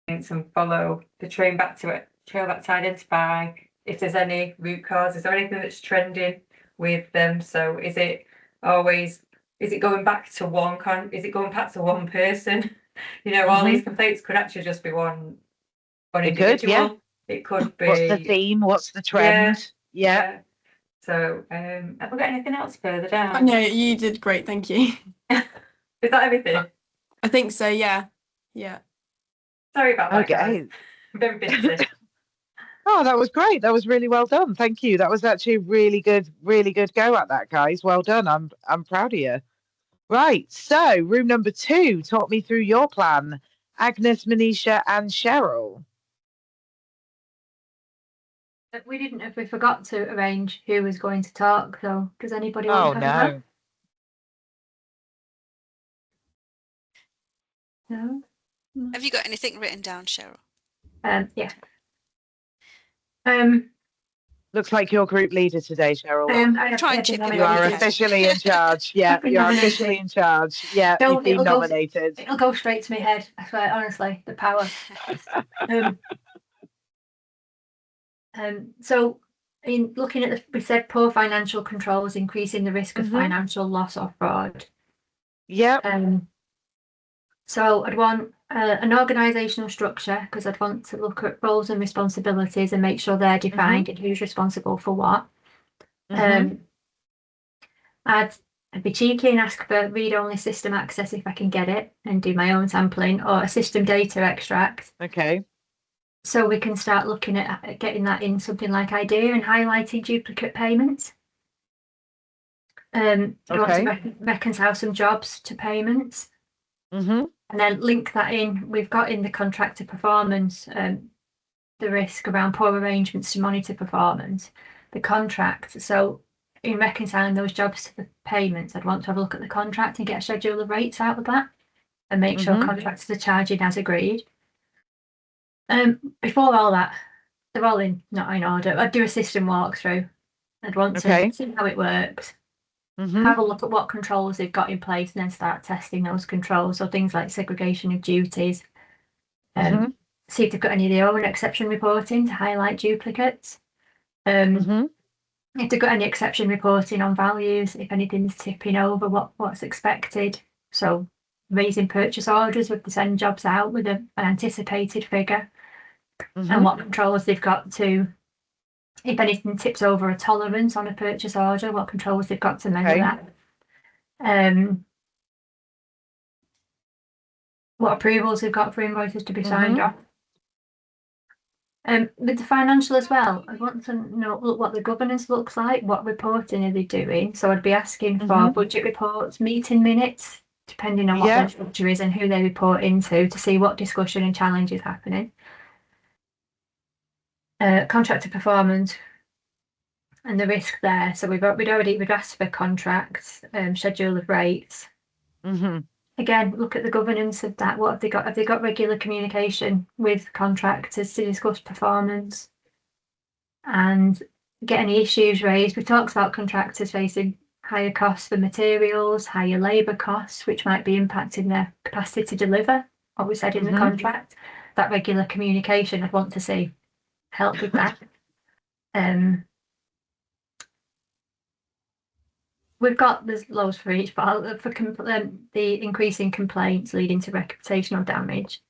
and follow the trail back to identify if there's any root causes or anything that's trending with them. So is it going back to one person? All these complaints could actually just be one individual. It could be. What's the theme? What's the trend? Yeah. So have we got anything else further down? No, you did great, thank you. Is that everything? I think so, yeah. Sorry about that, guys. I'm very busy. Oh, that was great. That was really well done. Thank you. That was actually really good go at that, guys. Well done. I'm proud of you. Right. So room number 2, talk me through your plan. Agnes, Manisha and Cheryl. We forgot to arrange who was going to talk, so does anybody want to have that? No. Have you got anything written down, Cheryl? Yeah. Looks like your group leader today, Cheryl. Try and chip in. You are officially in charge. Yeah, you're officially in charge. Yeah, you've been nominated. It'll go straight to my head. I swear, honestly, the power. So, in looking at we said poor financial controls increasing the risk of financial loss or fraud. Yeah. So I'd want an organisational structure, because I'd want to look at roles and responsibilities and make sure they're defined and who's responsible for what. I'd be cheeky and ask for read-only system access if I can get it and do my own sampling, or a system data extract. Okay. So we can start looking at getting that in something like IDEA and highlighting duplicate payments. I want to reconcile some jobs to payments. And then link that in. We've got in the contractor performance the risk around poor arrangements to monitor performance, the contract. So in reconciling those jobs to the payments, I'd want to have a look at the contract and get a schedule of rates out of that and make sure contractors are charging as agreed. Before all that, they're all not in order. I'd do a system walkthrough. I'd want to see how it works. Have a look at what controls they've got in place and then start testing those controls. So things like segregation of duties. See if they've got any of their own exception reporting to highlight duplicates. If they've got any exception reporting on values, if anything's tipping over what's expected. So raising purchase orders with the send jobs out with an anticipated figure. And what controls they've got to, if anything tips over a tolerance on a purchase order, what controls they've got to measure that. What approvals they've got for invoices to be signed off. With the financial as well, I want to know what the governance looks like, what reporting are they doing. So I'd be asking for budget reports, meeting minutes, depending on what their structure is and who they report into, to see what discussion and challenge is happening. Contractor performance and the risk there. So we'd asked for contracts, schedule of rates. Again, look at the governance of that. What have they got? Have they got regular communication with contractors to discuss performance and get any issues raised? We talked about contractors facing higher costs for materials, higher labour costs, which might be impacting their capacity to deliver what we said in the contract. That regular communication, I'd want to see help with that. We've got, there's loads for each, but for the increasing complaints leading to reputational damage.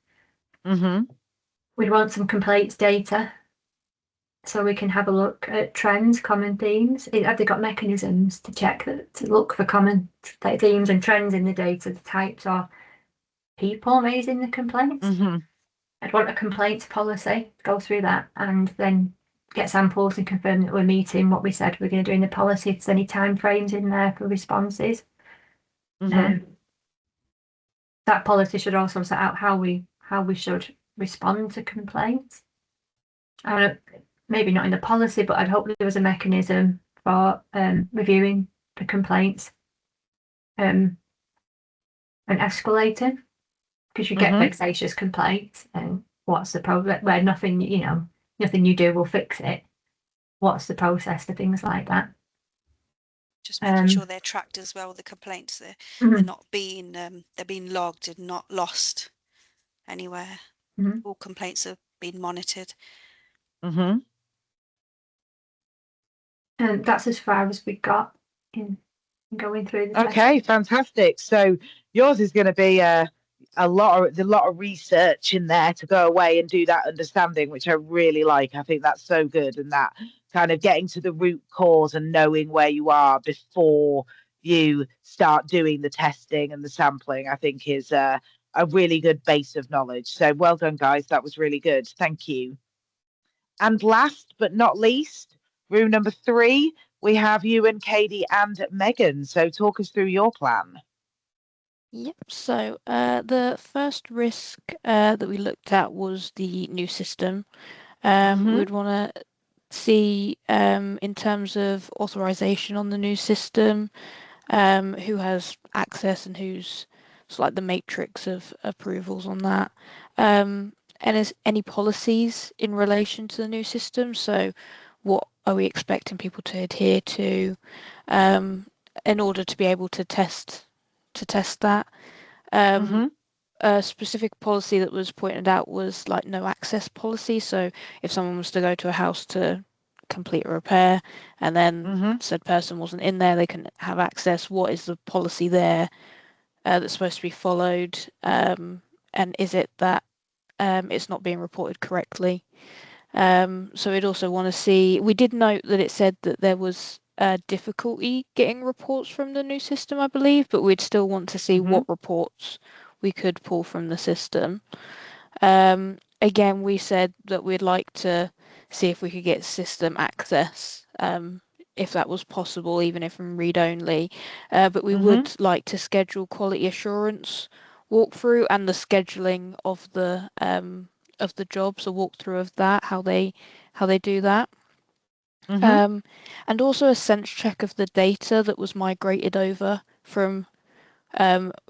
We'd want some complaints data so we can have a look at trends, common themes. Have they got mechanisms to check that, to look for common themes and trends in the data, the types or people raising the complaints? I'd want a complaints policy, go through that and then get samples and confirm that we're meeting what we said we're going to do in the policy. If there's any time frames in there for responses. That policy should also set out how we should respond to complaints. Maybe not in the policy, but I'd hope there was a mechanism for reviewing the complaints and escalating, because you get vexatious complaints and what's the problem where nothing you do will fix it. What's the process for things like that? Just making sure they're tracked as well. The complaints they're not being they're being logged and not lost anywhere. all complaints have been monitored. Mm-hmm. And that's as far as we got in going through the Okay, testing. fantastic. So yours is going to be a lot of research in there to go away and do that understanding, which I really like. I think that's so good, and that kind of getting to the root cause and knowing where you are before you start doing the testing and the sampling, I think is a really good base of knowledge. So well done, guys. That was really good. Thank you. And last but not least, room number 3, we have you and Katie and Megan. So talk us through your plan. Yep. So the first risk that we looked at was the new system. We'd want to see in terms of authorization on the new system, who has access and who's like the matrix of approvals on that. And is any policies in relation to the new system? So what are we expecting people to adhere to in order to be able to test that? A specific policy that was pointed out was like no access policy. So if someone was to go to a house to complete a repair and then said person wasn't in there, they couldn't have access. What is the policy there that's supposed to be followed? And is it that it's not being reported correctly? So we'd also want to see, we did note that it said that there was difficulty getting reports from the new system, I believe, but we'd still want to see what reports we could pull from the system. Again, we said that we'd like to see if we could get system access, if that was possible, even if in read only. But we would like to schedule quality assurance walkthrough and the scheduling of the jobs, a walkthrough of that, how they do that. And also a sense check of the data that was migrated over from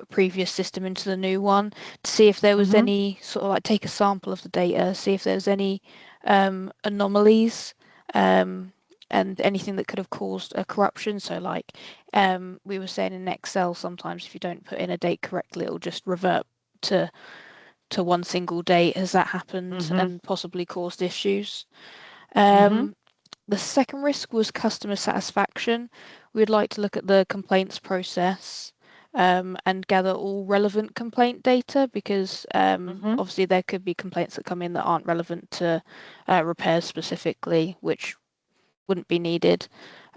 previous system into the new one to see if there was any sort of like take a sample of the data, see if there's any anomalies and anything that could have caused a corruption. So like we were saying in Excel, sometimes if you don't put in a date correctly, it'll just revert to one single date. Has that happened and possibly caused issues? The second risk was customer satisfaction. We'd like to look at the complaints process and gather all relevant complaint data because obviously there could be complaints that come in that aren't relevant to repairs specifically, which wouldn't be needed.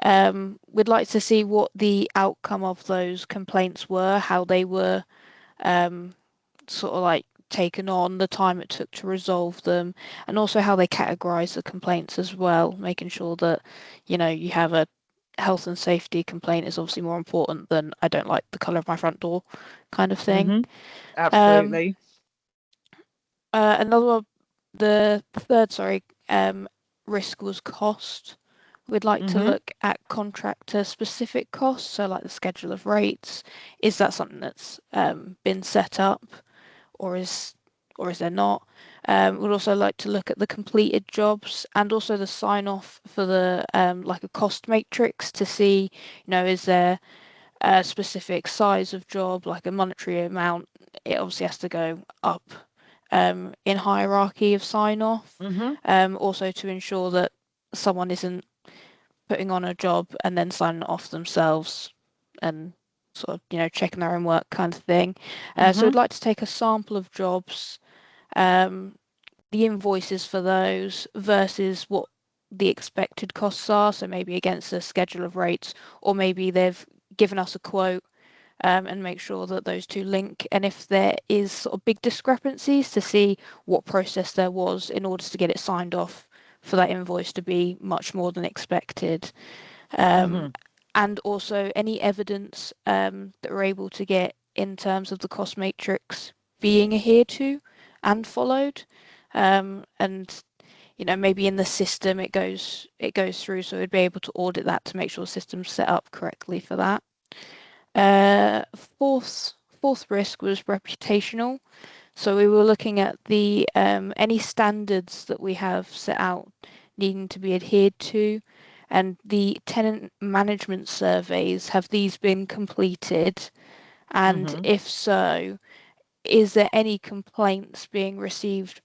We'd like to see what the outcome of those complaints were, how they were sort of like taken on, the time it took to resolve them, and also how they categorize the complaints as well, making sure that, you know, you have a health and safety complaint is obviously more important than I don't like the color of my front door kind of thing. Absolutely. Another one, the third, risk was cost. We'd like to look at contractor specific costs, so like the schedule of rates. Is that something that's been set up? Or is there not? We'd also like to look at the completed jobs and also the sign off for the like a cost matrix to see, you know, is there a specific size of job, like a monetary amount? It obviously has to go up in hierarchy of sign off. Also to ensure that someone isn't putting on a job and then signing it off themselves and sort of, you know, checking their own work kind of thing. So I'd like to take a sample of jobs, the invoices for those versus what the expected costs are. So maybe against a schedule of rates, or maybe they've given us a quote and make sure that those two link. And if there is sort of big discrepancies, to see what process there was in order to get it signed off for that invoice to be much more than expected. And also any evidence that we're able to get in terms of the cost matrix being adhered to and followed. And you know, maybe in the system it goes through, so we'd be able to audit that to make sure the system's set up correctly for that. Fourth risk was reputational. So we were looking at the any standards that we have set out needing to be adhered to, and the tenant management surveys, have these been completed? And if so, is there any complaints being received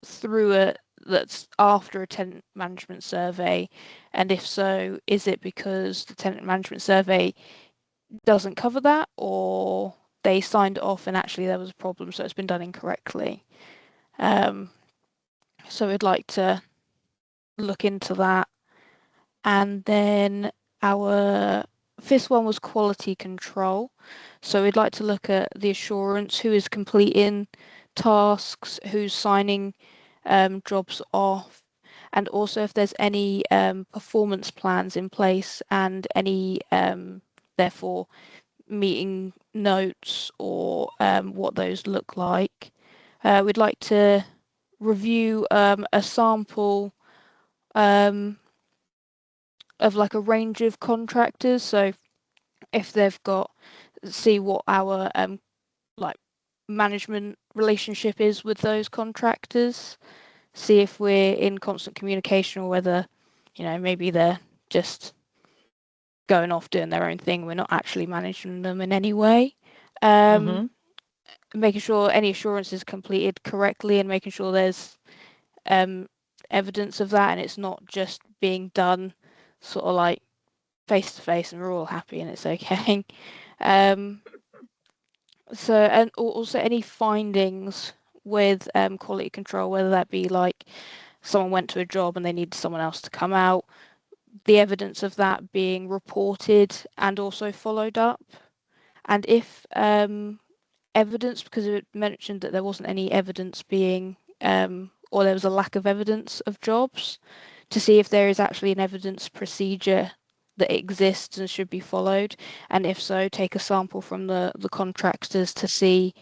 through that's after a tenant management survey? And if so, is it because the tenant management survey doesn't cover that, or they signed it off and actually there was a problem, so it's been done incorrectly? So we'd like to look into that. And then our fifth one was quality control. So we'd like to look at the assurance, who is completing tasks, who's signing jobs off, and also if there's any performance plans in place and any therefore meeting notes or what those look like. We'd like to review a sample of like a range of contractors. So if they've got, see what our like management relationship is with those contractors, see if we're in constant communication or whether, you know, maybe they're just going off doing their own thing. We're not actually managing them in any way. Making sure any assurance is completed correctly and making sure there's evidence of that and it's not just being done sort of like face to face and we're all happy and it's okay. So, and also any findings with quality control, whether that be like someone went to a job and they needed someone else to come out, the evidence of that being reported and also followed up. And if evidence, because it mentioned that there wasn't any evidence being, or there was a lack of evidence of jobs, to see if there is actually an evidence procedure that exists and should be followed, and if so, take a sample from the contractors to see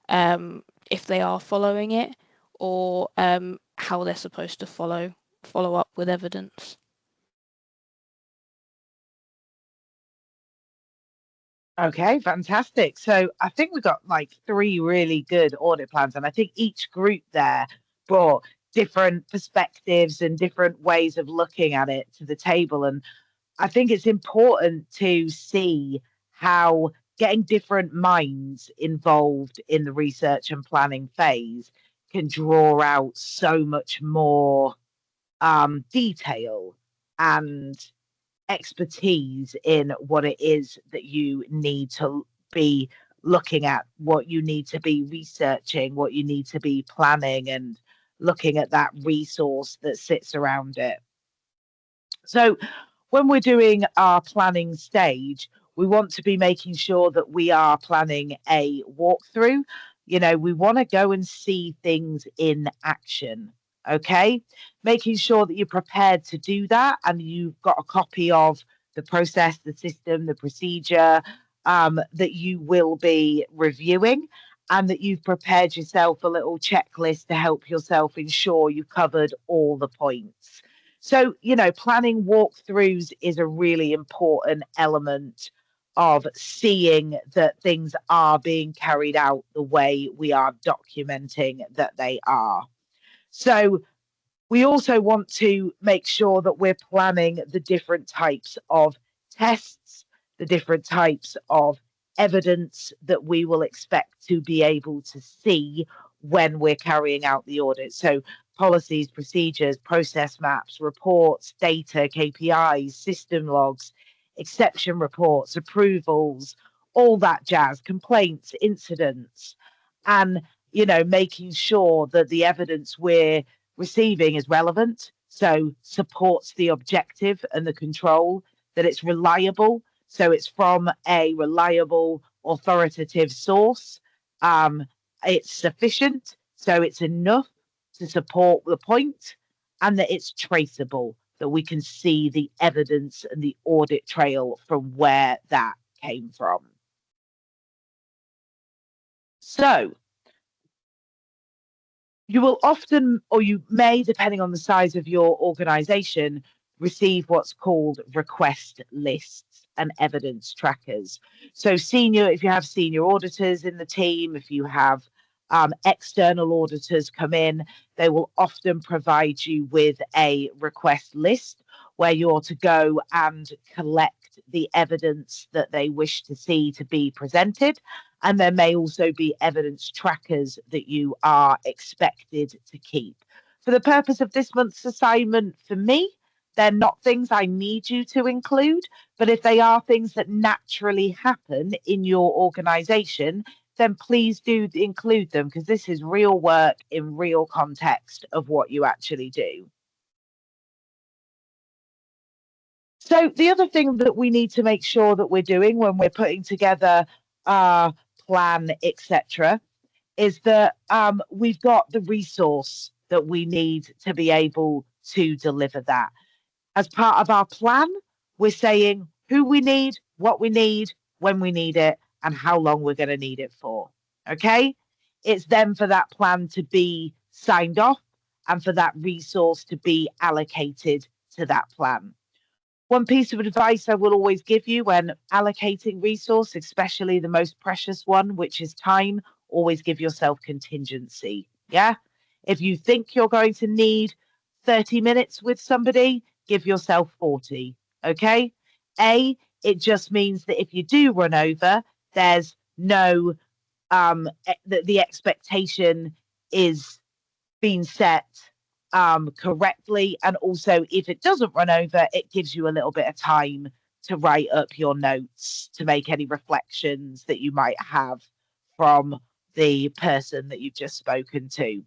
if they are following it or how they're supposed to follow up with evidence. Okay, fantastic. So I think we got like 3 really good audit plans, and I think each group there brought different perspectives and different ways of looking at it to the table. And I think it's important to see how getting different minds involved in the research and planning phase can draw out so much more detail and expertise in what it is that you need to be looking at, what you need to be researching, what you need to be planning, and looking at that resource that sits around it. So when we're doing our planning stage, we want to be making sure that we are planning a walkthrough. You know, we want to go and see things in action. Okay, making sure that you're prepared to do that and you've got a copy of the process, the system, the procedure that you will be reviewing, and that you've prepared yourself a little checklist to help yourself ensure you've covered all the points. So, you know, planning walkthroughs is a really important element of seeing that things are being carried out the way we are documenting that they are. So we also want to make sure that we're planning the different types of tests, the different types of evidence that we will expect to be able to see when we're carrying out the audit. So policies, procedures, process maps, reports, data, KPIs, system logs, exception reports, approvals, all that jazz, complaints, incidents, and, you know, making sure that the evidence we're receiving is relevant, so supports the objective and the control, that it's reliable, so it's from a reliable, authoritative source. It's sufficient, so it's enough to support the point, and that it's traceable, that we can see the evidence and the audit trail from where that came from. So you will often, or you may, depending on the size of your organization, receive what's called request lists and evidence trackers. So if you have senior auditors in the team, if you have external auditors come in, they will often provide you with a request list where you're to go and collect the evidence that they wish to see to be presented. And there may also be evidence trackers that you are expected to keep. For the purpose of this month's assignment, for me, they're not things I need you to include, but if they are things that naturally happen in your organisation, then please do include them, because this is real work in real context of what you actually do. So the other thing that we need to make sure that we're doing when we're putting together our plan, etc., is that we've got the resource that we need to be able to deliver that. As part of our plan, we're saying who we need, what we need, when we need it, and how long we're going to need it for. Okay? It's then for that plan to be signed off and for that resource to be allocated to that plan. One piece of advice I will always give you when allocating resource, especially the most precious one, which is time, always give yourself contingency. Yeah? If you think you're going to need 30 minutes with somebody, give yourself 40. Okay? It just means that if you do run over, there's no, the expectation is being set correctly, and also if it doesn't run over, it gives you a little bit of time to write up your notes, to make any reflections that you might have from the person that you've just spoken to.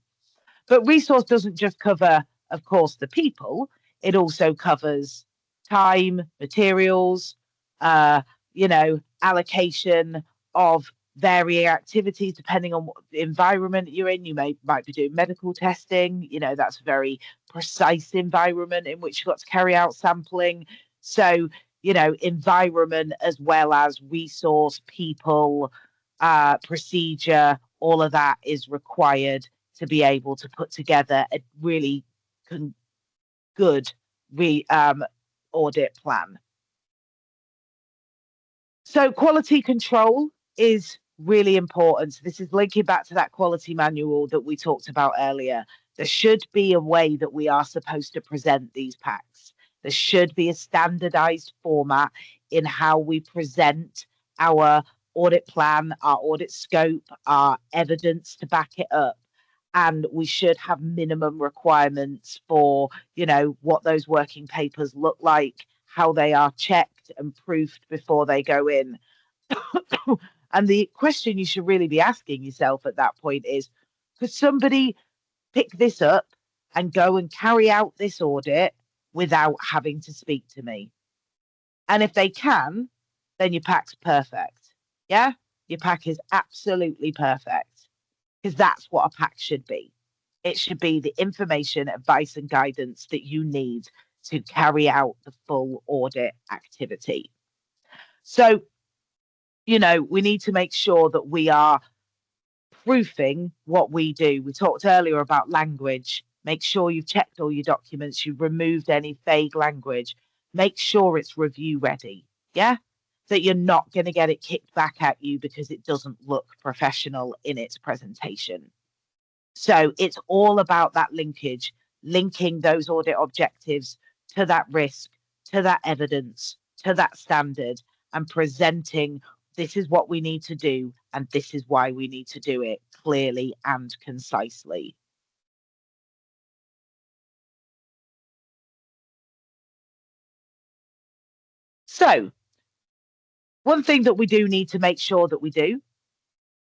But resource doesn't just cover, of course, the people, it also covers time, materials, allocation of varying activities depending on what environment you're in. You might be doing medical testing, that's a very precise environment in which you've got to carry out sampling. So, environment as well as resource, people, procedure, all of that is required to be able to put together a really good audit plan. So quality control is really important. So this is linking back to that quality manual that we talked about earlier. There should be a way that we are supposed to present these packs. There should be a standardized format in how we present our audit plan, our audit scope, our evidence to back it up. And we should have minimum requirements for, what those working papers look like, how they are checked and proofed before they go in. And the question you should really be asking yourself at that point is, could somebody pick this up and go and carry out this audit without having to speak to me? And if they can, then your pack's perfect. Yeah, your pack is absolutely perfect, because that's what a pack should be. It should be the information, advice, and guidance that you need to carry out the full audit activity. So, we need to make sure that we are proofing what we do. We talked earlier about language. Make sure you've checked all your documents, you've removed any vague language. Make sure it's review ready. Yeah? That you're not going to get it kicked back at you because it doesn't look professional in its presentation. So it's all about that linkage, linking those audit objectives to that risk, to that evidence, to that standard, and presenting this is what we need to do and this is why we need to do it clearly and concisely. So one thing that we do need to make sure that we do,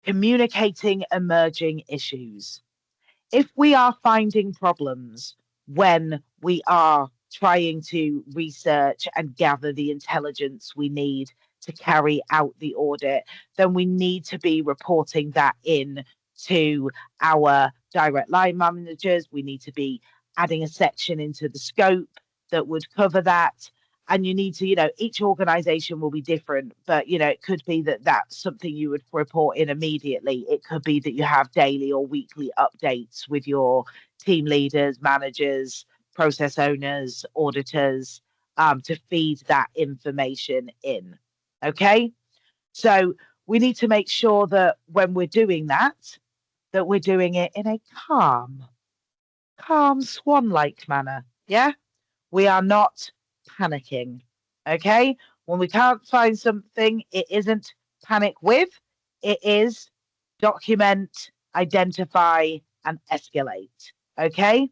communicating emerging issues. If we are finding problems when we are trying to research and gather the intelligence we need to carry out the audit, then we need to be reporting that in to our direct line managers. We need to be adding a section into the scope that would cover that. And you need to, each organization will be different, but, it could be that that's something you would report in immediately. It could be that you have daily or weekly updates with your team leaders, managers, process owners, auditors, to feed that information in. Okay. So we need to make sure that when we're doing that we're doing it in a calm, swan-like manner. Yeah. We are not panicking. Okay. When we can't find something, it isn't panic with, it is document, identify, and escalate. Okay?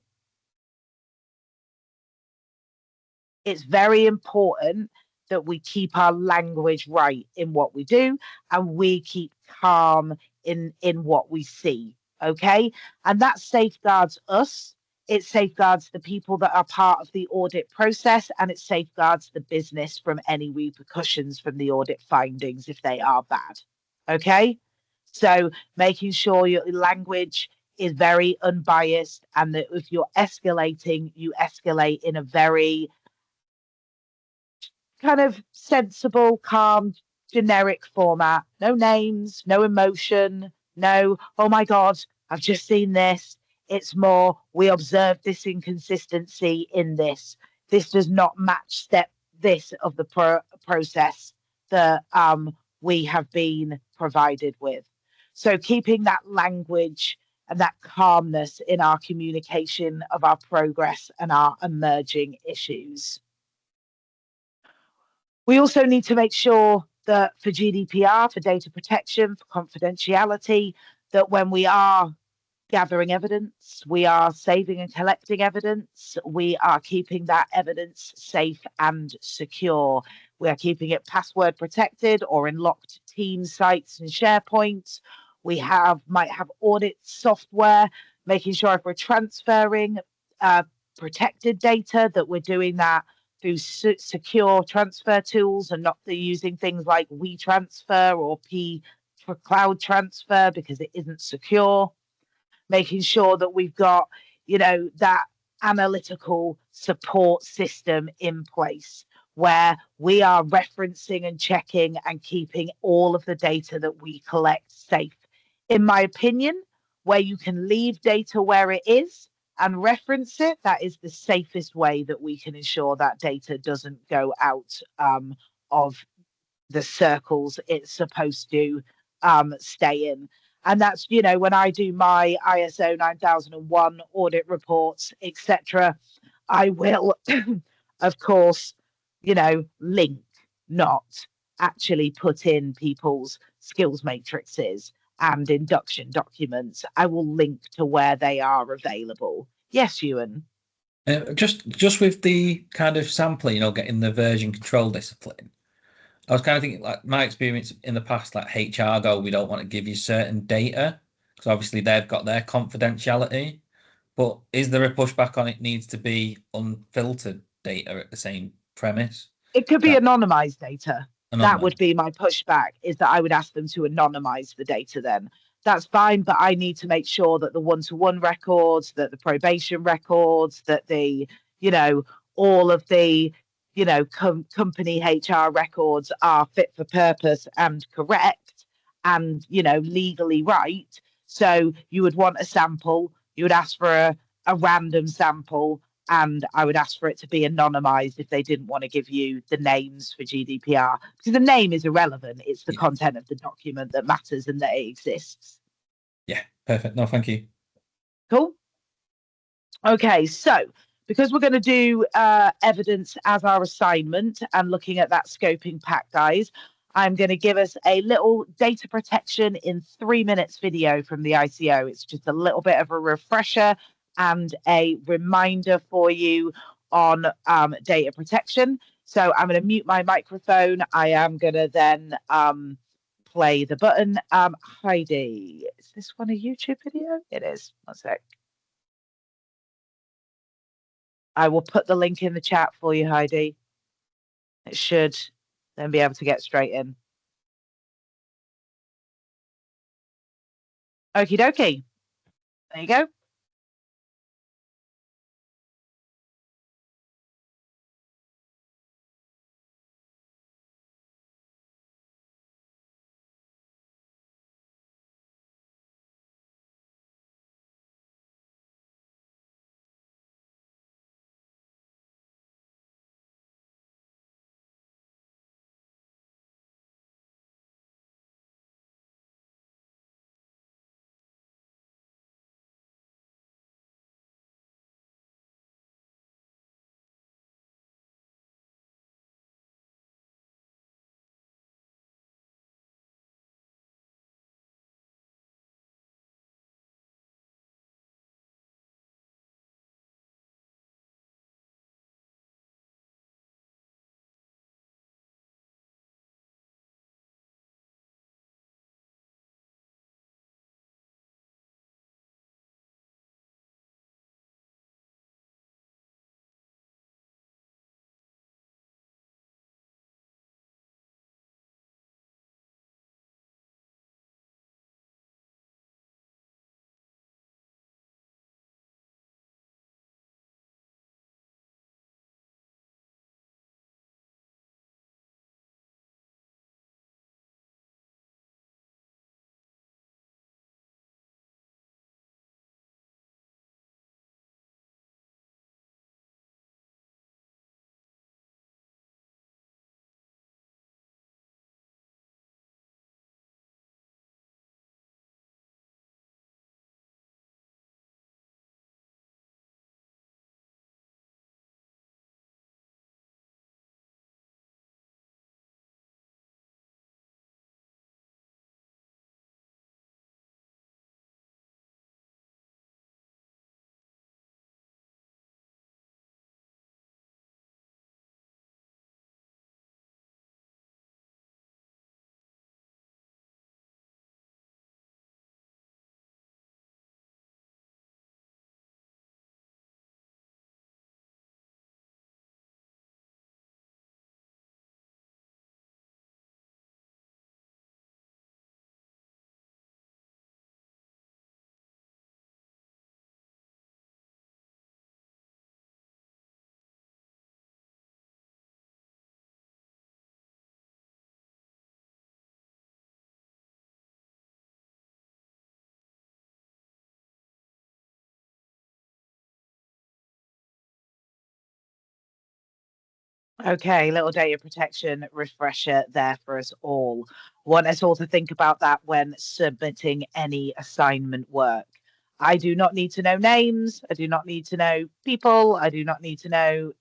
It's very important that we keep our language right in what we do and we keep calm in what we see. Okay? And that safeguards us. It safeguards the people that are part of the audit process, and it safeguards the business from any repercussions from the audit findings if they are bad. Okay? So making sure your language is very unbiased, and that if you're escalating, you escalate in a very kind of sensible, calm, generic format. No names, no emotion, no, oh my God, I've just seen this. It's more, we observed this inconsistency in this. This does not match step this of the process that we have been provided with. So keeping that language and that calmness in our communication of our progress and our emerging issues. We also need to make sure that for GDPR, for data protection, for confidentiality, that when we are gathering evidence, we are saving and collecting evidence, we are keeping that evidence safe and secure. We are keeping it password protected or in locked team sites and SharePoint. We might have audit software, making sure if we're transferring protected data that we're doing that through secure transfer tools and not using things like WeTransfer or P for cloud transfer because it isn't secure. Making sure that we've got, that analytical support system in place where we are referencing and checking and keeping all of the data that we collect safe. In my opinion, where you can leave data where it is and reference it, that is the safest way that we can ensure that data doesn't go out of the circles it's supposed to stay in. And that's, when I do my ISO 9001 audit reports, etc., I will, of course, link, not actually put in people's skills matrices and induction documents. I will link to where they are available. Yes, Ewan. Just with the kind of sampling, getting the version control discipline. I was kind of thinking, like my experience in the past, like HR go, we don't want to give you certain data because obviously they've got their confidentiality. But is there a pushback on it needs to be unfiltered data at the same premise? It could be anonymized data. Anonymized. That would be my pushback, is that I would ask them to anonymize the data then. That's fine, but I need to make sure that the one-to-one records, that the probation records, that the, all of the, company HR records are fit for purpose and correct and, legally right. So you would want a sample, you would ask for a random sample, and I would ask for it to be anonymized if they didn't want to give you the names for GDPR, because the name is irrelevant. It's the content of the document that matters and that it exists. Yeah, perfect. No, thank you. Cool. Okay, so because we're going to do evidence as our assignment and looking at that scoping pack, guys, I'm going to give us a little data protection in 3 minutes video from the ICO. It's just a little bit of a refresher and a reminder for you on data protection. So I'm going to mute my microphone. I am going to then play the button. Heidi, is this one a YouTube video? It is. 1 sec. I will put the link in the chat for you, Heidi. It should then be able to get straight in. Okie dokie. There you go. Okay, little data protection refresher there for us all. Want us all to think about that when submitting any assignment work. I do not need to know names. I do not need to know people. I do not need to know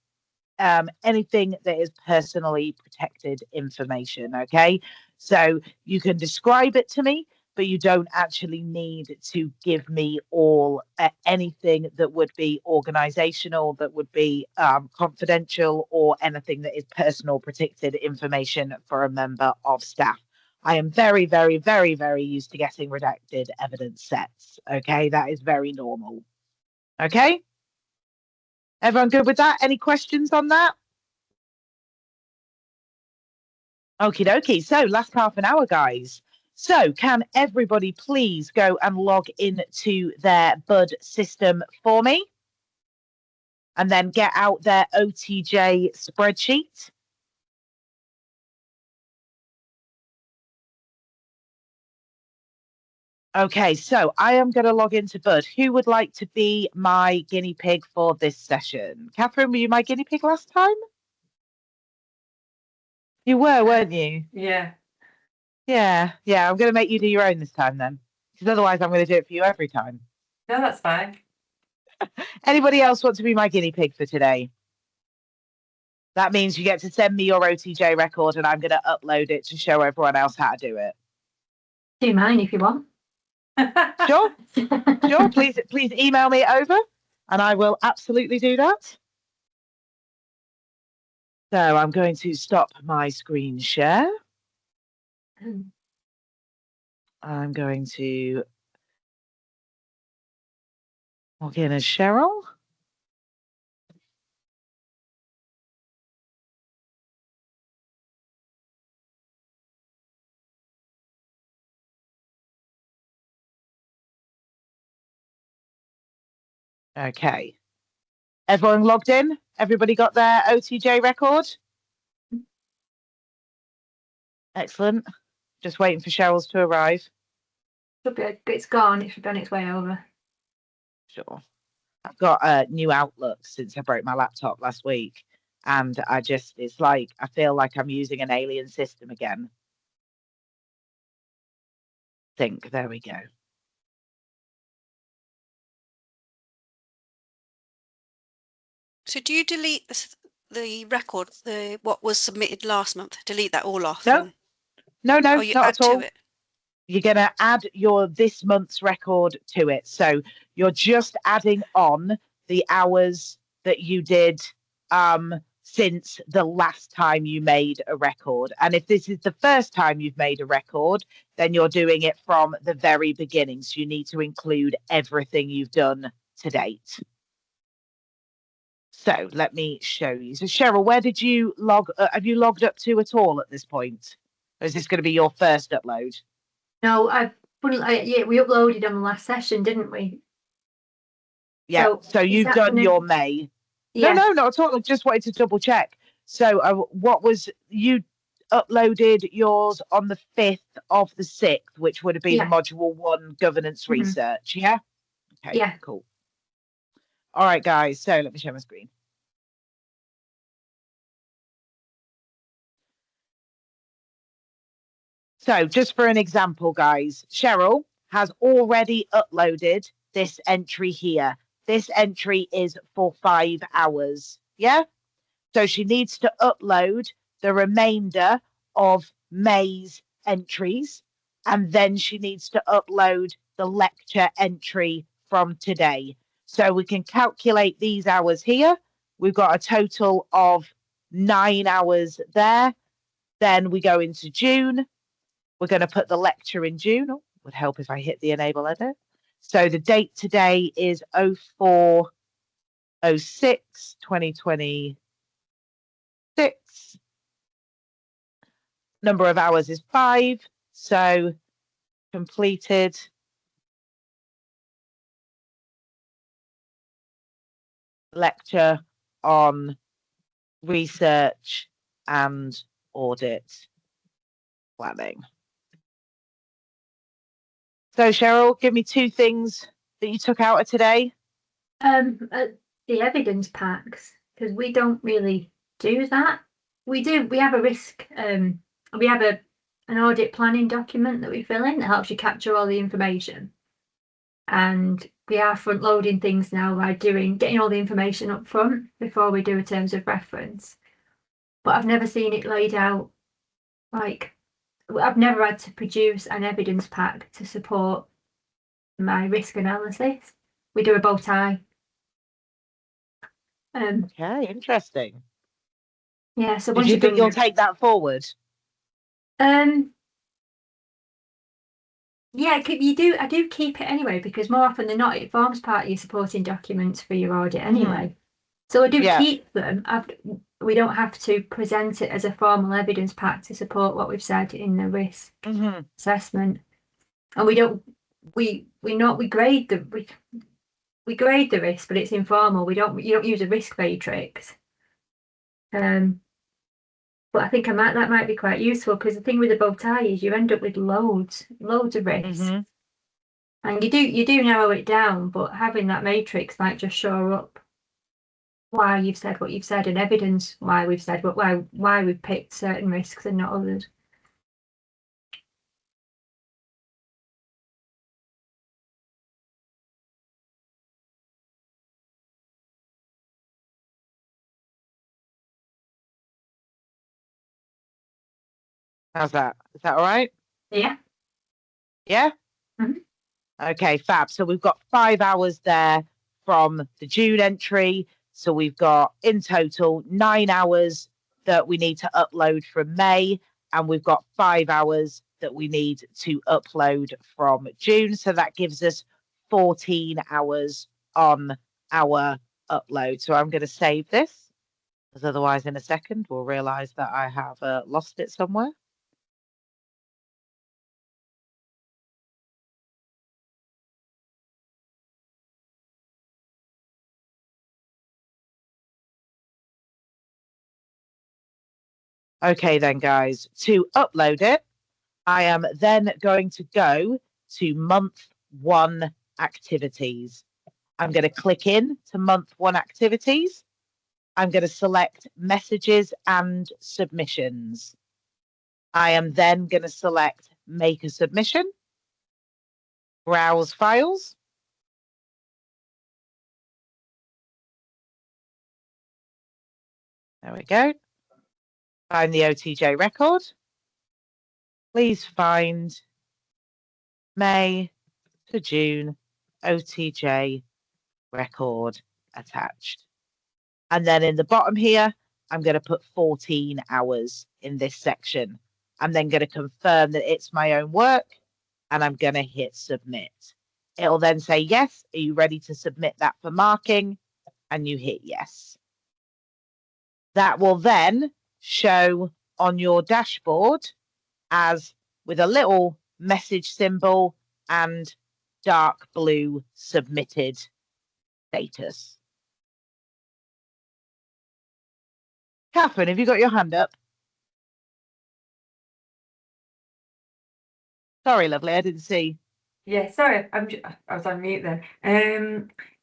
anything that is personally protected information. Okay, so you can describe it to me, but you don't actually need to give me all anything that would be organizational, that would be confidential, or anything that is personal protected information for a member of staff. I am very, very, very, very used to getting redacted evidence sets. Okay, that is very normal. Okay. Everyone good with that? Any questions on that? Okie dokie. So last half an hour, guys. So can everybody please go and log into their Bud system for me? And then get out their OTJ spreadsheet. Okay, so I am going to log into Bud. Who would like to be my guinea pig for this session? Catherine, were you my guinea pig last time? You were, weren't you? Yeah. Yeah, I'm going to make you do your own this time then. Because otherwise I'm going to do it for you every time. No, that's fine. Anybody else want to be my guinea pig for today? That means you get to send me your OTJ record and I'm going to upload it to show everyone else how to do it. Do mine if you want. Sure. Sure. Please email me over and I will absolutely do that. So I'm going to stop my screen share. I'm going to log in as Cheryl. Okay. Everyone logged in? Everybody got their OTJ record? Excellent. Just waiting for Cheryl's to arrive. It's gone. It should be on its way over. Sure. I've got a new Outlook since I broke my laptop last week. And it's like, I feel like I'm using an alien system again. There we go. So do you delete the record, what was submitted last month? Delete that all off? No, no, Oh, you not add at all. to it? You're going to add this month's record to it. So you're just adding on the hours that you did since the last time you made a record. And if this is the first time you've made a record, then you're doing it from the very beginning. So you need to include everything you've done to date. So let me show you. So Cheryl, where did you have you logged up to at all at this point? Or is this going to be your first upload? No, yeah, we uploaded on the last session, didn't we? Yeah, so you've done your May. Yeah. No, not at all. I just wanted to double check. So what was, you uploaded yours on the 5th of the 6th, which would have been the module 1 governance research, yeah? Okay, yeah. Cool. All right, guys, so let me share my screen. So just for an example, guys, Cheryl has already uploaded this entry here. This entry is for 5 hours, yeah? So she needs to upload the remainder of May's entries, and then she needs to upload the lecture entry from today. So we can calculate these hours here. We've got a total of 9 hours there. Then we go into June. We're going to put the lecture in June. Oh, would help if I hit the enable edit. So the date today is 04/06/2020. Number of hours is 5, so completed lecture on research and audit planning. So Cheryl, give me 2 things that you took out of today. The evidence packs, because we don't really do that. we do. We have a risk. We have an audit planning document that we fill in that helps you capture all the information. And we are front loading things now by getting all the information up front before we do a terms of reference. But I've never seen it laid out like I've never had to produce an evidence pack to support my risk analysis. We do a bow tie. Okay, interesting. Yeah, so Do you think you'll take that forward? Yeah, you do. I do keep it anyway because more often than not, it forms part of your supporting documents for your audit anyway. So I do keep them. We don't have to present it as a formal evidence pack to support what we've said in the risk assessment. And we don't. We grade we grade the risk, but it's informal. You don't use a risk matrix. But I think that might be quite useful because the thing with the bow tie is you end up with loads of risks. And you do narrow it down, but having that matrix might just show up why you've said what you've said and evidence why we've said why we've picked certain risks and not others. How's that? Is that all right? Yeah. Yeah? Okay, fab. So we've got 5 hours there from the June entry. So we've got in total 9 hours that we need to upload from May, and we've got 5 hours that we need to upload from June. So that gives us 14 hours on our upload. So I'm going to save this, because otherwise in a second we'll realise that I have lost it somewhere. Okay then, guys, to upload it, I am then going to go to month 1 activities. I'm going to click in to month 1 activities. I'm going to select messages and submissions. I am then going to select make a submission, browse files. There we go. Find the OTJ record. Please find May to June OTJ record attached. And then in the bottom here, I'm going to put 14 hours in this section. I'm then going to confirm that it's my own work, and I'm going to hit submit. It'll then say, yes, are you ready to submit that for marking? And you hit yes. That will then show on your dashboard as with a little message symbol and dark blue submitted status. Catherine, have you got your hand up? Sorry, lovely, I didn't see. Yeah, sorry, I was on mute then.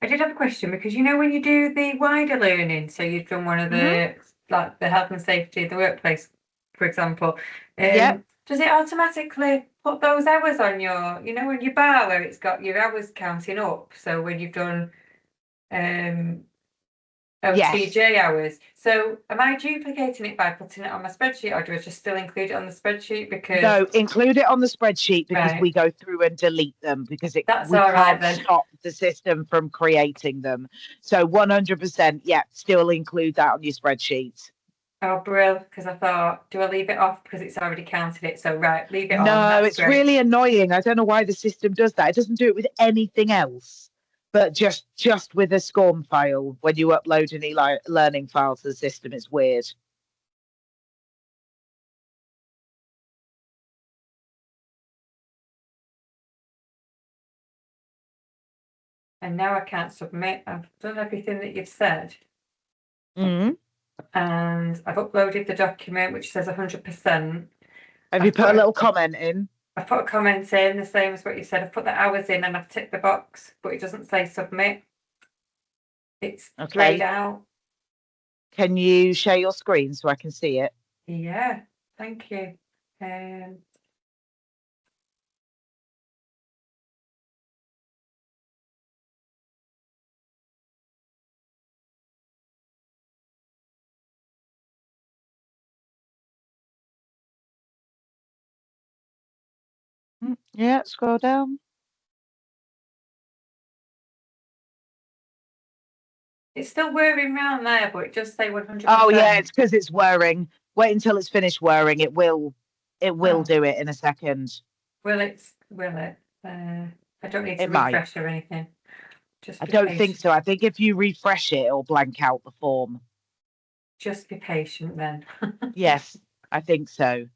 I did have a question because when you do the wider learning, so you've done one of the like the health and safety of the workplace, for example. Does it automatically put those hours on your, on your bar where it's got your hours counting up? So when you've done OTJ hours. So am I duplicating it by putting it on my spreadsheet, or do I just still include it on the spreadsheet? Because no, include it on the spreadsheet because we go through and delete them because we can't stop the system from creating them. So 100%, yeah, still include that on your spreadsheet. Oh, brilliant, because I thought, do I leave it off because it's already counted it? So right, leave it on. No, it's really annoying. I don't know why the system does that. It doesn't do it with anything else. But just with a SCORM file, when you upload any learning file to the system, it's weird. And now I can't submit. I've done everything that you've said. And I've uploaded the document, which says 100%. Have you put a little comment in? I've put a comment in, the same as what you said. I've put the hours in and I've ticked the box, but it doesn't say submit. It's grayed out. Can you share your screen so I can see it? Yeah, thank you. Yeah, scroll down. It's still whirring round there, but it just say 100%. Oh yeah, it's because it's whirring. Wait until it's finished whirring. It will do it in a second. Will it? I don't need to It might. refresh or anything. Just I be don't patient. think so. I think if you refresh it, it'll blank out the form. Just be patient then. Yes, I think so.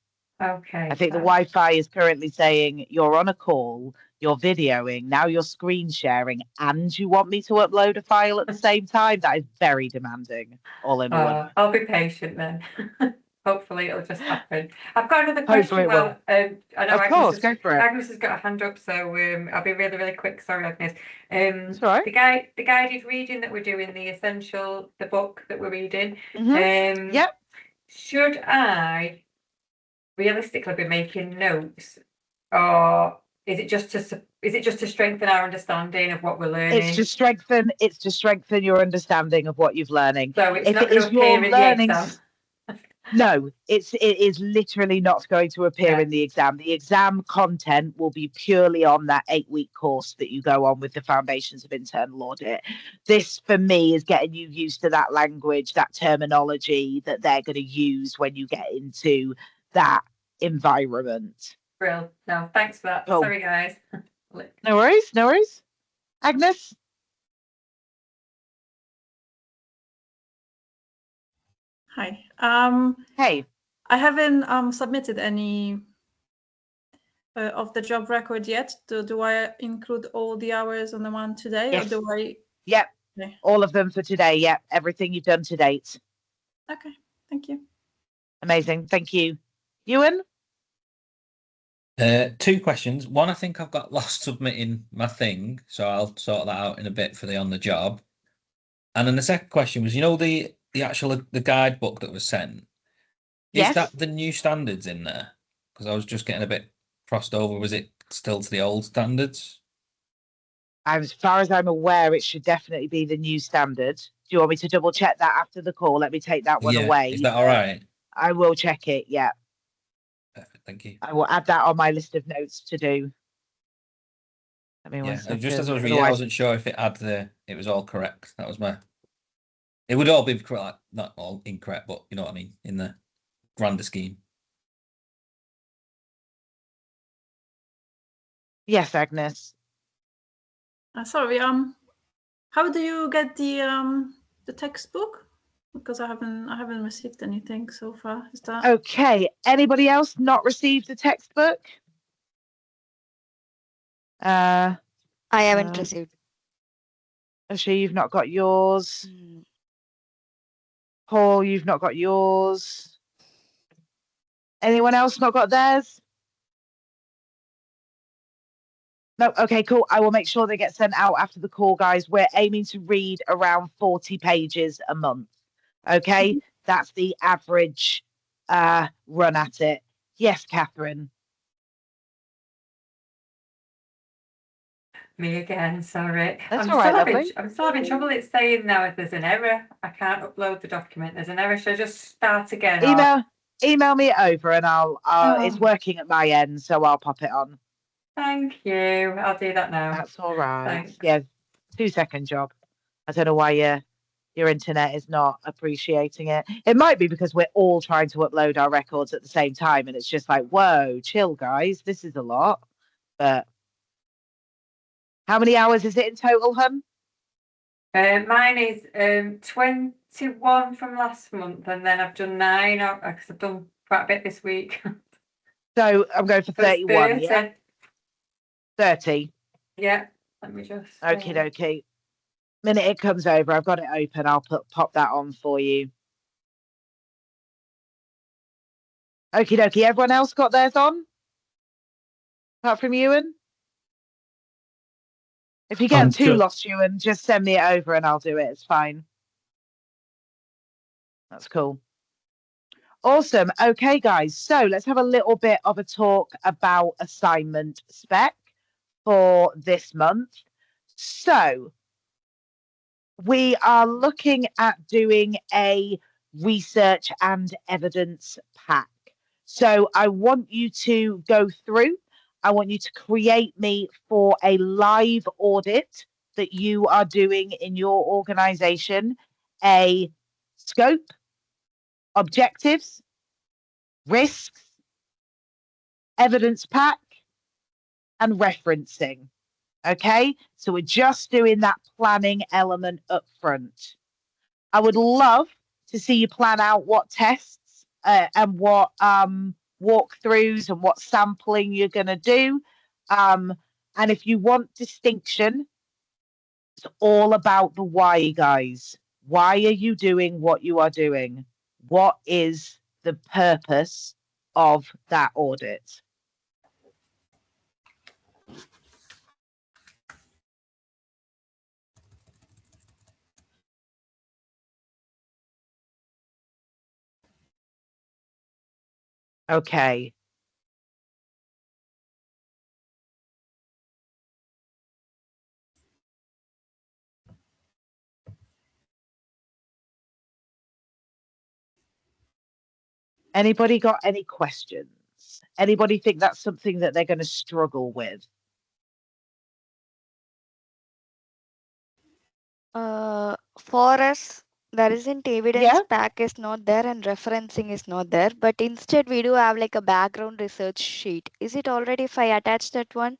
Okay. I think the Wi-Fi is currently saying you're on a call, you're videoing, now you're screen sharing, and you want me to upload a file at the same time. That is very demanding, all in one. I'll be patient then. Hopefully it'll just happen. I've got another Hopefully question. it will. I know Of course, go for it. Agnes has got a hand up, so I'll be really, really quick. Sorry, Agnes. That's all right. The guided reading that we're doing, the book that we're reading. Yep. Should I realistically be making notes, or is it just to strengthen our understanding of what we're learning? It's to strengthen your understanding of what you're learning. So it's if not it going is to appear your in learning. the exam. No, it is literally not going to appear Yeah. in the exam. The exam content will be purely on that 8-week course that you go on with the Foundations of Internal Audit. This, for me, is getting you used to that language, that terminology that they're going to use when you get into that environment. Brill. No, thanks for that. Cool. Sorry, guys. No worries, no worries. Agnes? Hi. Hey. I haven't submitted any of the job record yet. Do I include all the hours on the one today? Yes. Or do I? Yep. Okay. All of them for today. Yep. Everything you've done to date. Okay. Thank you. Amazing. Thank you. Ewan? 2 questions. One, I think I've got lost submitting my thing, so I'll sort that out in a bit for the on the job. And then the second question was, the actual the guidebook that was sent. Yes. Is that the new standards in there? Because I was just getting a bit crossed over. Was it still to the old standards? As far as I'm aware, it should definitely be the new standard. Do you want me to double check that after the call? Let me take that one away. Is that all right? I will check it. Yeah. Perfect. Thank you. I will add that on my list of notes to do. Let me one second. Just as I was reading, I wasn't sure if it was all correct. That was my. It would all be correct, not all incorrect, but you know what I mean, in the grander scheme. Yes, Agnes. Sorry. How do you get the textbook? Because I haven't received anything so far. Is that okay? Anybody else not received the textbook? I haven't received. Ashley, you've not got yours. Paul, you've not got yours. Anyone else not got theirs? No, okay, cool. I will make sure they get sent out after the call, guys. We're aiming to read around 40 pages a month. Okay, that's the average run at it. Yes, Catherine. Me again, sorry. That's all right, lovely. I'm still having trouble. It's saying now if there's an error, I can't upload the document. There's an error. Should I just start again? Email me it over and it's working at my end, so I'll pop it on. Thank you. I'll do that now. That's all right. Thanks. Yeah, 2-second job. I don't know why your internet is not appreciating it. It might be because we're all trying to upload our records at the same time, and it's just like, whoa, chill, guys. This is a lot. But how many hours is it in total, hun? Mine is 21 from last month, and then I've done 9 because I've done quite a bit this week. So I'm going for 31. 30. Yeah. 30. Yeah. Let me just. Okie dokie. Minute it comes over, I've got it open. I'll pop that on for you. Okie dokie. Everyone else got theirs on? Apart from Ewan? If you get too lost, Ewan, just send me it over and I'll do it. It's fine. That's cool. Awesome. Okay, guys. So let's have a little bit of a talk about assignment spec for this month. So we are looking at doing a research and evidence pack. So I want you to go through, I want you to create me for a live audit that you are doing in your organization, a scope, objectives, risks, evidence pack, and referencing. Okay, so we're just doing that planning element up front. I would love to see you plan out what tests and what walkthroughs and what sampling you're going to do. And if you want distinction, it's all about the why, guys. Why are you doing what you are doing? What is the purpose of that audit? Okay. Anybody got any questions? Anybody think that's something that they're going to struggle with? For us, there isn't evidence Yeah. pack is not there and referencing is not there, but instead we do have like a background research sheet. Is it already if I attach that one?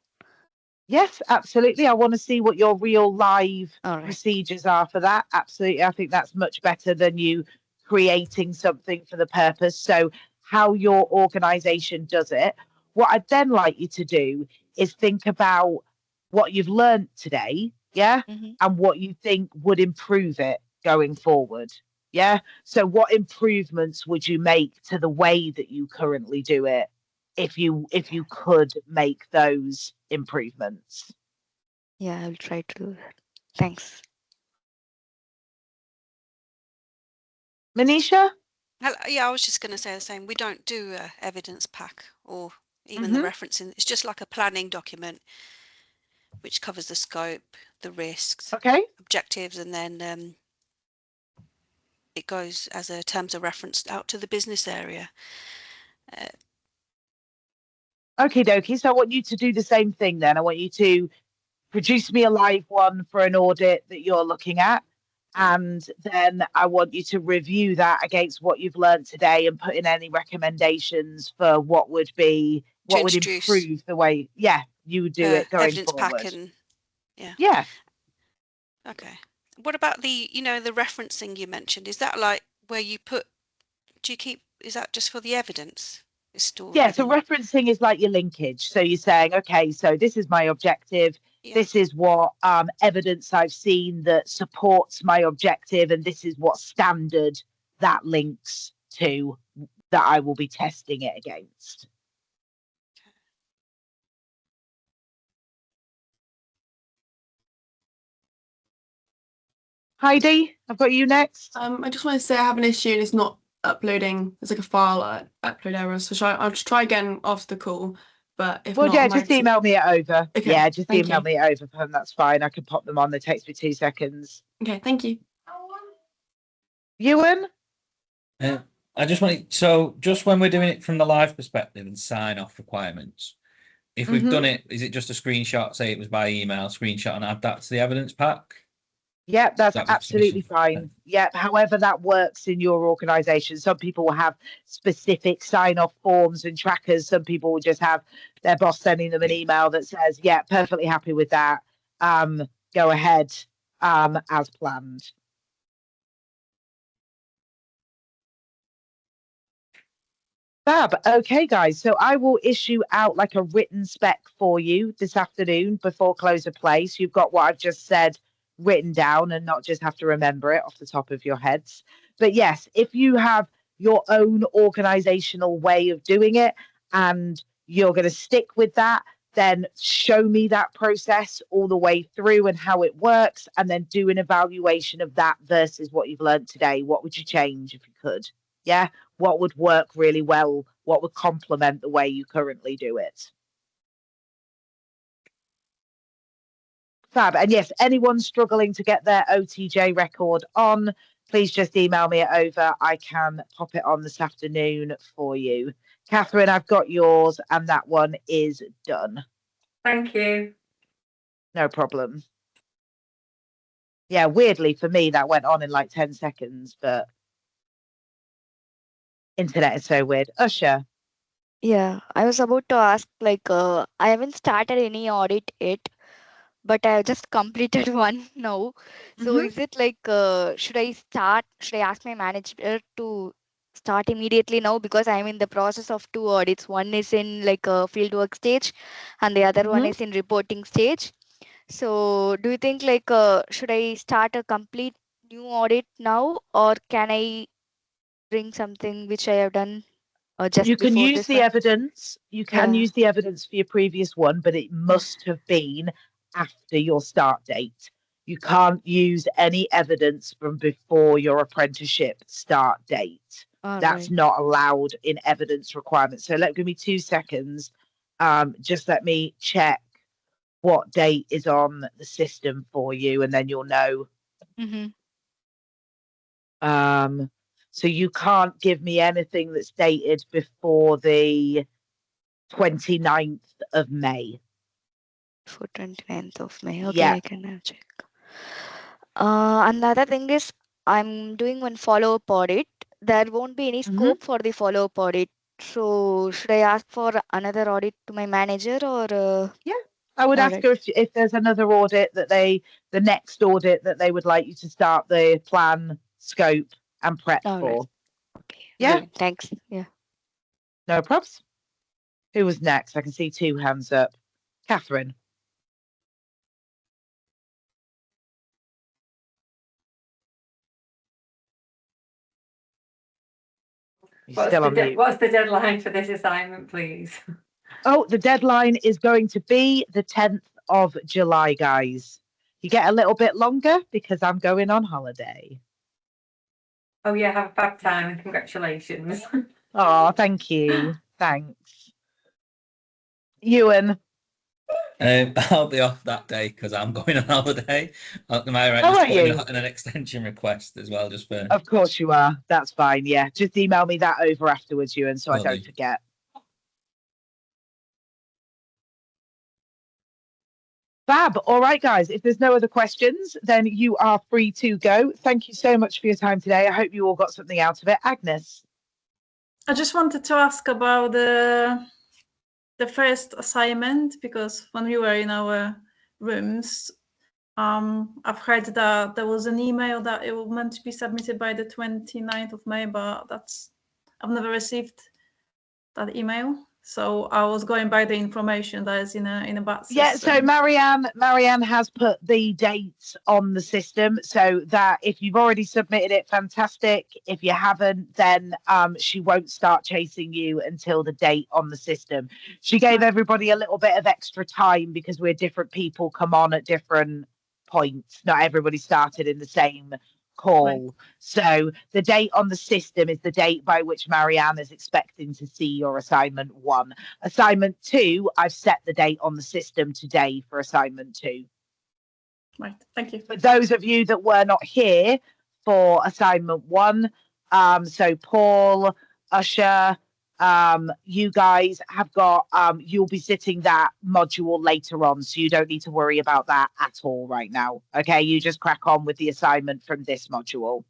Yes, absolutely. I want to see what your real live All right. procedures are for that. Absolutely. I think that's much better than you creating something for the purpose. So, how your organization does it. What I'd then like you to do is think about what you've learned today, yeah, and what you think would improve it going forward. Yeah. So, what improvements would you make to the way that you currently do it if you could make those improvements? Yeah, I'll try to do that. Thanks. Manisha? Yeah, I was just going to say the same. We don't do a evidence pack or even the referencing. It's just like a planning document which covers the scope, the risks, Okay. objectives, and then it goes as a terms of reference out to the business area. Okie dokie. So I want you to do the same thing then. I want you to produce me a live one for an audit that you're looking at. And then I want you to review that against what you've learned today and put in any recommendations for what would improve the way, you would do it going evidence forward. pack and Yeah. Okay. What about the referencing you mentioned? Is that like where you put, is that just for the evidence? It's stored so referencing is like your linkage. So you're saying, okay, so this is my objective. Yeah. This is what evidence I've seen that supports my objective, and this is what standard that links to that I will be testing it against. Heidi, I've got you next. I just want to say I have an issue and it's not uploading. There's like a file upload error. So I'll just try again after the call. But if not, just email me it over. Okay, yeah, just email me it over, Pam. That's fine. I can pop them on. They takes me 2 seconds. Okay, thank you. Ewan? I just wanted, so just when we're doing it from the live perspective and sign off requirements, if we've done it, is it just a screenshot, say it was by email, screenshot and add that to the evidence pack? Yep, that's absolutely fine. Yep, however that works in your organisation. Some people will have specific sign-off forms and trackers. Some people will just have their boss sending them an email that says, yeah, perfectly happy with that. Go ahead as planned. Fab. Okay, guys. So I will issue out like a written spec for you this afternoon before close of play. So you've got what I've just said written down and not just have to remember it off the top of your heads. But yes, if you have your own organizational way of doing it and you're going to stick with that, then show me that process all the way through and how it works, and then do an evaluation of that versus what you've learned today. What would you change if you could? Yeah, what would work really well? What would complement the way you currently do it? Fab. And yes, anyone struggling to get their OTJ record on, please just email me it over. I can pop it on this afternoon for you. Catherine, I've got yours, and that one is done. Thank you. No problem. Yeah, weirdly for me, that went on in like 10 seconds, but internet is so weird. Usher. Yeah, I was about to ask, like, I haven't started any audit yet, but I just completed one now. So is it like, should I ask my manager to start immediately now? Because I'm in the process of 2 audits. One is in like a fieldwork stage and the other one is in reporting stage. So do you think like, should I start a complete new audit now, or can I bring something which I have done just You can before use this the one? evidence. You can Yeah. use the evidence for your previous one, but it must have been after your start date. You can't use any evidence from before your apprenticeship start date. That's Right. not allowed in evidence requirements. So give me 2 seconds. Just let me check what date is on the system for you, and then you'll know. So you can't give me anything that's dated before the 29th of May. For 29th of May. Okay, Yeah. I can check. Another thing is, I'm doing one follow-up audit. There won't be any scope for the follow-up audit. So should I ask for another audit to my manager, or? Yeah, I would ask her if there's another audit that the next audit that they would like you to start the plan, scope, and prep for. Okay. Yeah. Brilliant. Thanks. Yeah. No props. Who was next? I can see 2 hands up. Catherine. What's the deadline for this assignment, please? Oh, the deadline is going to be the 10th of July, guys. You get a little bit longer because I'm going on holiday. Oh yeah, have a fab time and congratulations. Oh, thank you. Thanks. Ewan. I'll be off that day because I'm going on holiday. Am I right? How Just are putting you? an extension request as well, just for. Of course you are. That's fine. Yeah, just email me that over afterwards, Ewan, so I don't forget. Fab. All right, guys. If there's no other questions, then you are free to go. Thank you so much for your time today. I hope you all got something out of it. Agnes. I just wanted to ask about the first assignment, because when we were in our rooms, I've heard that there was an email that it was meant to be submitted by the 29th of May, but I've never received that email. So I was going by the information that is in a batch system. Yeah, so Marianne has put the dates on the system, so that if you've already submitted it, fantastic. If you haven't, then she won't start chasing you until the date on the system. She gave everybody a little bit of extra time because we're different people, come on at different points. Not everybody started in the same call. Right. So the date on the system is the date by which Marianne is expecting to see your assignment 1. Assignment 2, I've set the date on the system today for assignment 2. Right, thank you. For those of you that were not here for assignment 1, so Paul, Usher, you guys have got, you'll be sitting that module later on, so you don't need to worry about that at all right now. Okay, you just crack on with the assignment from this module.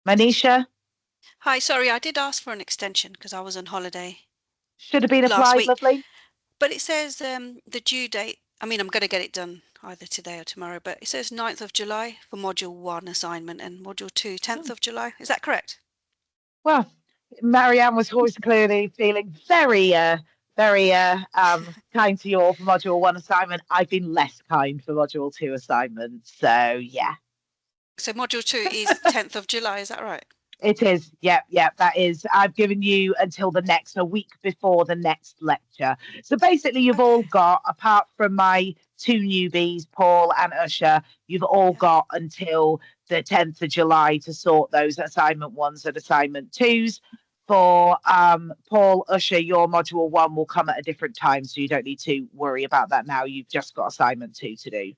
Manisha? Hi, sorry, I did ask for an extension because I was on holiday. Should have been applied, lovely. But it says the due date, I mean, I'm going to get it done either today or tomorrow, but it says 9th of July for module 1 assignment and module 2, 10th of July. Is that correct? Well, Marianne was always clearly feeling very kind to you all for module 1 assignment. I've been less kind for module 2 assignment. So yeah. So module 2 is 10th of July, is that right? It is. Yep, that is. I've given you until a week before the next lecture. So basically, you've all got, apart from my two newbies, Paul and Usher, you've all got until the 10th of July to sort those assignment 1s and assignment 2s. For Paul, Usher, your module 1 will come at a different time, so you don't need to worry about that now. You've just got assignment 2 to do.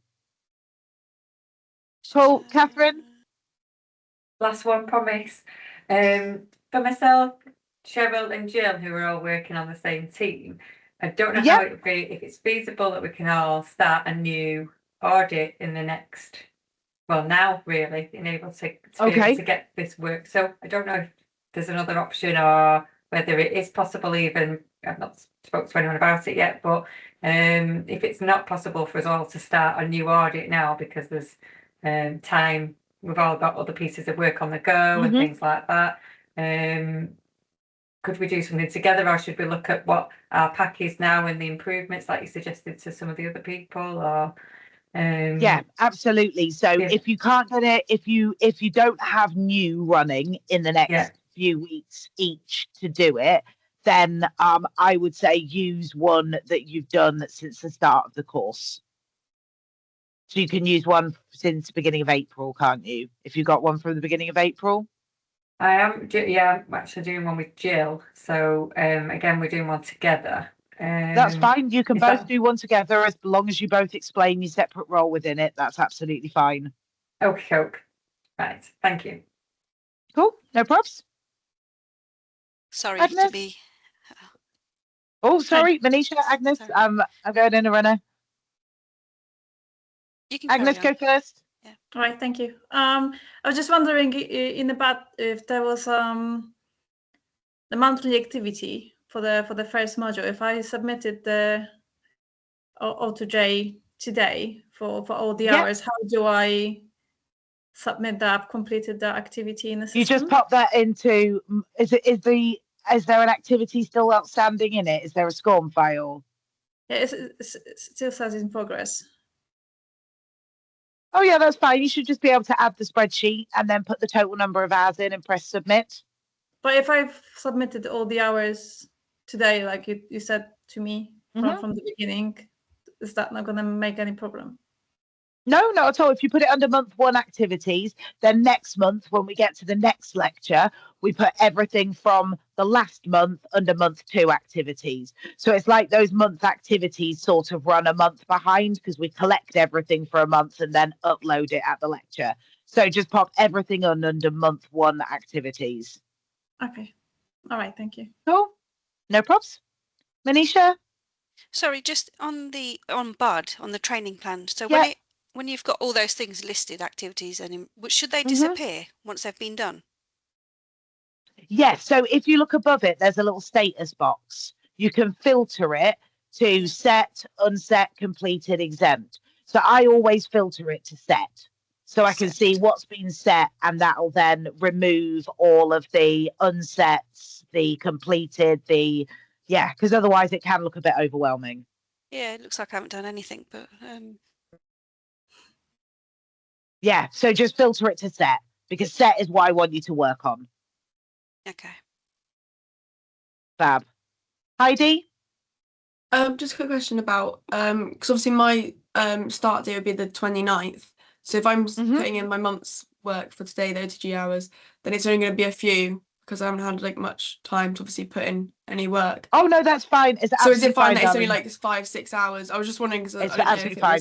Cool. Catherine? Last one, promise. For myself, Cheryl and Jill, who are all working on the same team, I don't know how it would be, if it's feasible that we can all start a new audit in the next, well, now really, being able to be able to get this work. So I don't know if there's another option or whether it is possible even, I've not spoke to anyone about it yet, but if it's not possible for us all to start a new audit now because there's time, we've all got other pieces of work on the go and things like that. Could we do something together, or should we look at what our pack is now and the improvements like you suggested to some of the other people? Or yeah, absolutely. So if you can't get it, if you don't have new running in the next few weeks each to do it, then I would say use one that you've done since the start of the course. So you can use one since the beginning of April, can't you? If you got one from the beginning of April. I am, yeah, I'm actually doing one with Jill. So again, we're doing one together. That's fine. You can both do one together as long as you both explain your separate role within it. That's absolutely fine. Okay. Right. Thank you. Cool. No props. Sorry Agnes? to be. Oh, sorry, Manisha, Agnes. Sorry. I'm going in a runner. You can Agnes, go first. Yeah. All right. Thank you. I was just wondering in about if there was the monthly activity for the first module. If I submitted the O2J today for all the hours, how do I submit that I've completed the activity in the system? You just pop that into. Is there an activity still outstanding in it? Is there a SCORM file? Yeah, it still says in progress. Oh yeah, that's fine. You should just be able to add the spreadsheet and then put the total number of hours in and press submit. But if I've submitted all the hours today, like you said to me from the beginning, is that not going to make any problem? No, not at all. If you put it under month 1 activities, then next month, when we get to the next lecture, we put everything from the last month under month 2 activities. So it's like those month activities sort of run a month behind because we collect everything for a month and then upload it at the lecture. So just pop everything under month 1 activities. Okay. All right. Thank you. Cool. No props. Manisha? Sorry, just on BUD, on the training plan. So when you've got all those things listed, activities, and should they disappear once they've been done? Yes. So if you look above it, there's a little status box. You can filter it to set, unset, completed, exempt. So I always filter it to set. So I can see what's been set, and that'll then remove all of the unsets, the completed, because otherwise it can look a bit overwhelming. Yeah, it looks like I haven't done anything, but yeah, so just filter it to set, because set is what I want you to work on. Okay. Fab. Heidi? Just a quick question about because obviously my start date would be the 29th. So if I'm putting in my month's work for today, the OTG hours, then it's only going to be a few because I haven't had like much time to obviously put in any work. Oh no, that's fine. So is it fine that it's only like 5-6 hours? I was just wondering because it's absolutely fine.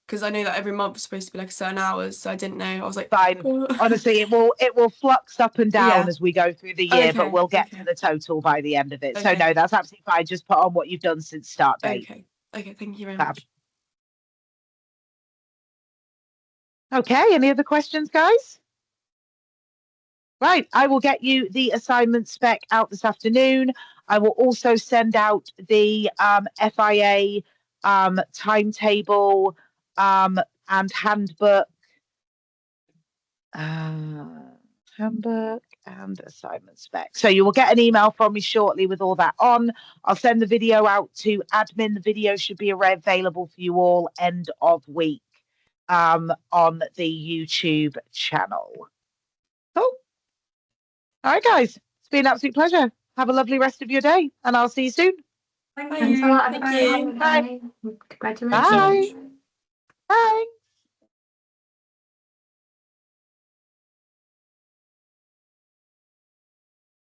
Because I know that every month is supposed to be like certain hours, so I didn't know. I was like, fine. Honestly, it will flux up and down as we go through the year, but we'll get to the total by the end of it. So no, that's absolutely fine. Just put on what you've done since start date. Okay, thank you very much. Okay, any other questions, guys? Right, I will get you the assignment spec out this afternoon. I will also send out the FIA timetable and handbook. Handbook and assignment spec. So you will get an email from me shortly with all that on. I'll send the video out to admin. The video should be available for you all end of week on the YouTube channel. Cool. All right, guys. It's been an absolute pleasure. Have a lovely rest of your day, and I'll see you soon. Thank Thanks a lot. Thank everybody. you. Bye. Congratulations. Thanks so Bye. much. Bye.